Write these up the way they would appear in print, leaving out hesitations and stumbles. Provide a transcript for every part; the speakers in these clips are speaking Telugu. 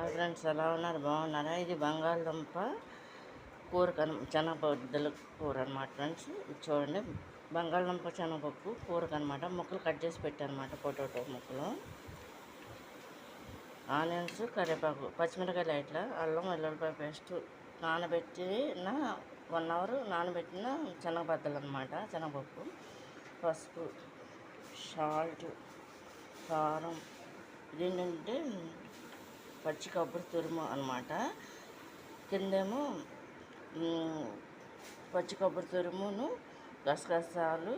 హాయ్ ఫ్రెండ్స్, ఎలా ఉన్నారు? బాగున్నారా? ఇది బంగాళదుంప కూర శనగపప్పుల కూర అనమాట ఫ్రెండ్స్. ఇది చూడండి, బంగాళదుంప శనగపప్పు కూరకు అనమాట. ముక్కలు కట్ చేసి పెట్టానమాట, పొటాటో ముక్కలు, ఆనియన్స్, కరివేపాకు, పచ్చిమిరకాయలు, ఇట్లా అల్లం వెల్లుల్లిపాయ పేస్ట్, నానబెట్టిన 1 అవర్ నానబెట్టిన శనగపప్పులు అనమాట. శనగపప్పు, పసుపు, సాల్ట్, కారం, ఇదేంటంటే పచ్చి కొబ్బరి తురుము అనమాట. కిందేమో పచ్చి కొబ్బరి తురుమును, గసగసాలు,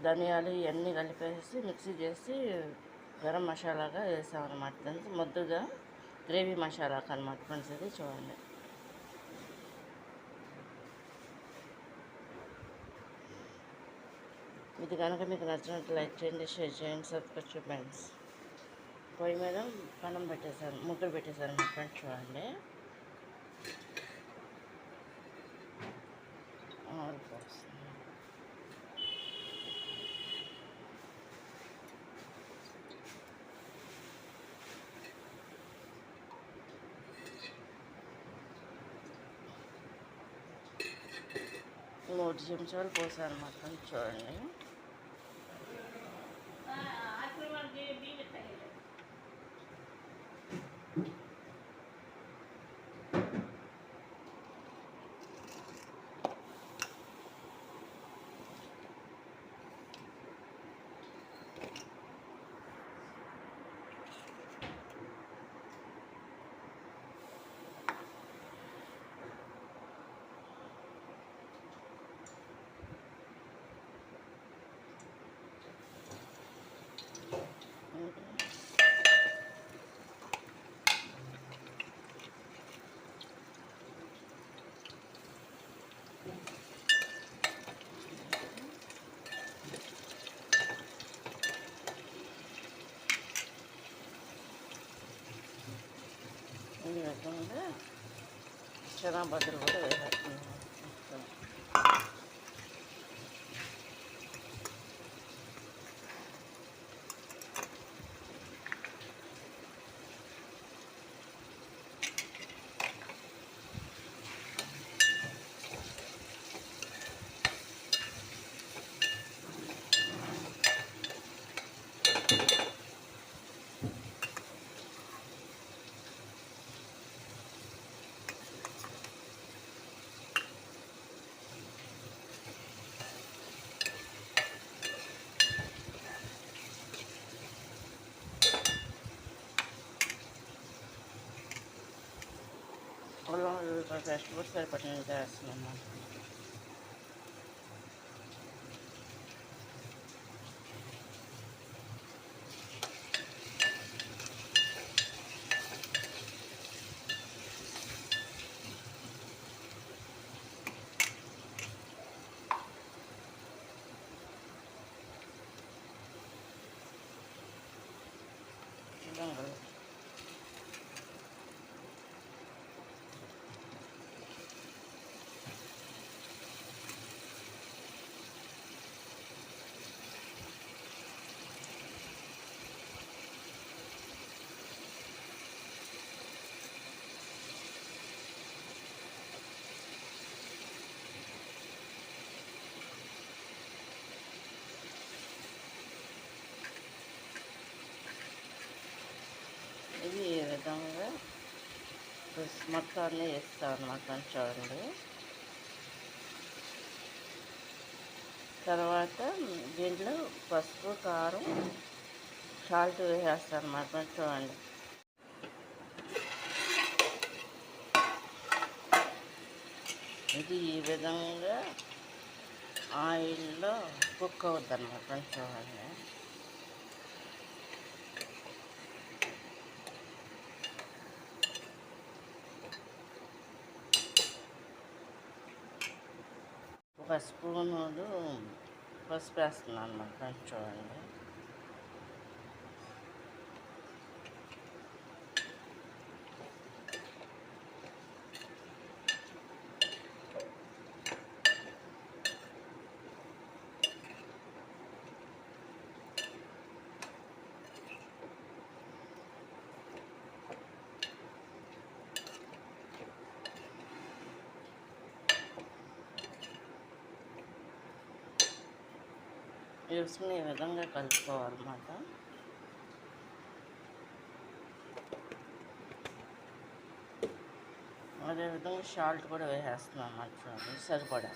ధనియాలు ఇవన్నీ కలిపేసి మిక్సీ చేసి గరం మసాలాగా వేసామన్నమాట. దానికి ముద్దుగా గ్రేవీ మసాలాకు అనమాట ఫ్రెండ్స్. ఇది చూడండి. ఇది కనుక మీకు నచ్చినట్టు లైక్ చేయండి, షేర్ చేయండి, సబ్స్క్రైబ్ చేయండి. పొయ్యి మీద పనం పెట్టేశాను, ముగ్గురు పెట్టేశాను మా ఫ్రెండ్స్. చూడండి, మూడు చెంచాలు పోసాను మా ఫ్రెండ్స్. చూడండి, ఈ రకంగా శనగపప్పులు కూడా వేసేస్తున్నాను. అల్లం వెల్లుల్లిపాయ పేస్ట్ కూడా సరిపడినంత వేస్తున్నాను. ఇది ఈ విధంగా మొత్తాన్ని వేస్తాను అన్నమాట. చూడండి, తర్వాత దీంట్లో పసుపు, కారం, సాల్ట్ వేసేస్తాను అన్నమాట. చూడండి, ఇది ఈ విధంగా ఆయిల్లో కుక్ అవుద్ది అన్నమాట. చూడండి, ఒక స్పూను పసుపు వేస్తున్నాను అన్నమాట. చూడండి, వేసుకుని ఈ విధంగా కలుపుకోవాలన్నమాట. అదేవిధంగా సాల్ట్ కూడా వేసేస్తున్నాం అన్నమాట. చూడండి సరిపడా.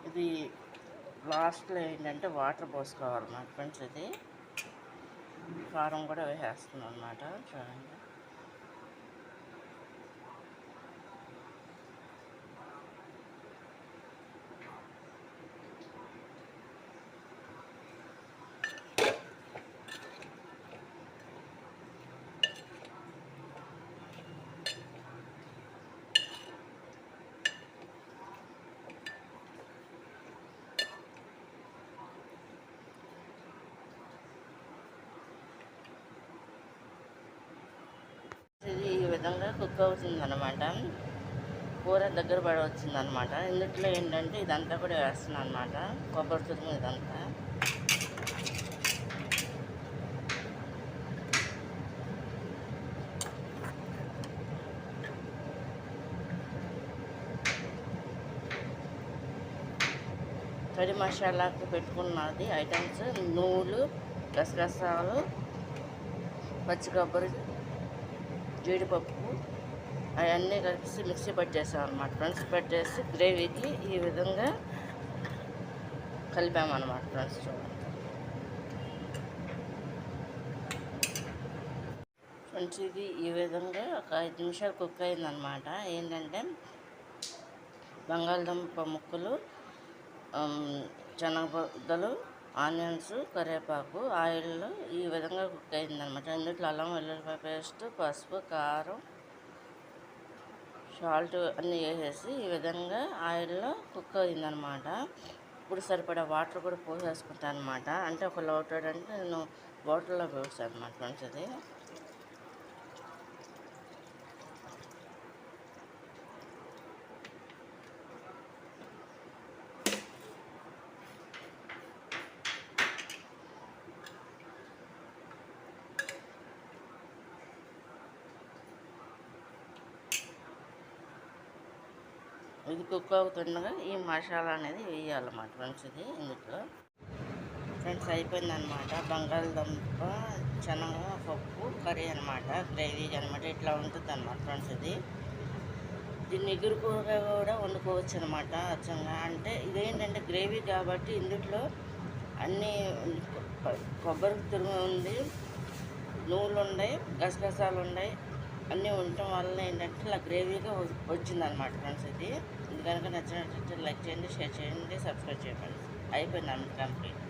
ఇది లాస్ట్లో ఏంటంటే వాటర్ పోసుకోవాలన్నమాట ఫ్రెండ్స్. ఇది కారం కూడా వేసేస్తున్నాం అన్నమాట. చూడండి ఇది ఈ విధంగా కుక్ అవుతుందన్నమాట. కూర దగ్గర పడి వచ్చిందనమాట. ఇందులో ఏంటంటే ఇదంతా కూడా వేస్తున్నాను అనమాట. కొబ్బరి తురుము ఇదంతా. కర్రీ మసాలాకి పెట్టుకున్నది ఐటమ్స్ నువ్వులు, గసగసాలు, పచ్చి కొబ్బరి, జీడిపప్పు అవన్నీ కలిసి మిక్సీ పట్టేసాం అన్నమాట ఫ్రెండ్స్. పెట్టేసి గ్రేవీకి ఈ విధంగా కలిపామన్నమాట ఫ్రెండ్స్. చూడండి ఫ్రెండ్స్, ఇది ఈ విధంగా ఒక 5 నిమిషాలు కుక్ అయిందనమాట. ఏంటంటే బంగాళదుంప ముక్కలు, శనగపద్దలు, ఆనియన్స్, కరివేపాకు ఆయిల్లో ఈ విధంగా కుక్ అయిందనమాట. ఇందులో అల్లం వెల్లుల్లిపాయ పేస్ట్, పసుపు, కారం, సాల్ట్ అన్నీ వేసేసి ఈ విధంగా ఆయిల్లో కుక్ అయిందనమాట. ఇప్పుడు సరిపడా వాటర్ కూడా పోసేసుకుంటాను అనమాట. అంటే ఒక లోటెడ్ అంటే నేను బాటిల్లో పోసాను అనమాట ఫ్రెండ్స్. అది ఇది కుక్ అవుతుండగా ఈ మసాలా అనేది వేయాలన్నమాట ఫ్రెండ్స్. ఇది ఇందులో ఫ్రెండ్స్ అయిపోయిందనమాట. బంగాళదుంప శనగపప్పు కర్రీ అనమాట. గ్రేవీ అనమాట. ఇట్లా ఉంటుంది అనమాట ఫ్రెండ్స్. ఇది దీన్ని ఎగురు కూర కూడా వండుకోవచ్చు అనమాట అచ్చంగా. అంటే ఇదేంటంటే గ్రేవీ కాబట్టి ఇందులో అన్నీ కొబ్బరి తురుము ఉంది, నువ్వులు ఉన్నాయి, గసగసాలు ఉన్నాయి, అన్నీ ఉండటం వల్ల ఏంటంటే ఇలా గ్రేవీగా వచ్చిందనమాట ఫ్రెండ్స్. ఇది కనుక నచ్చినట్లయితే లైక్ చేయండి, షేర్ చేయండి, సబ్స్క్రైబ్ చేయండి. అయిపోయింది కంప్లీట్.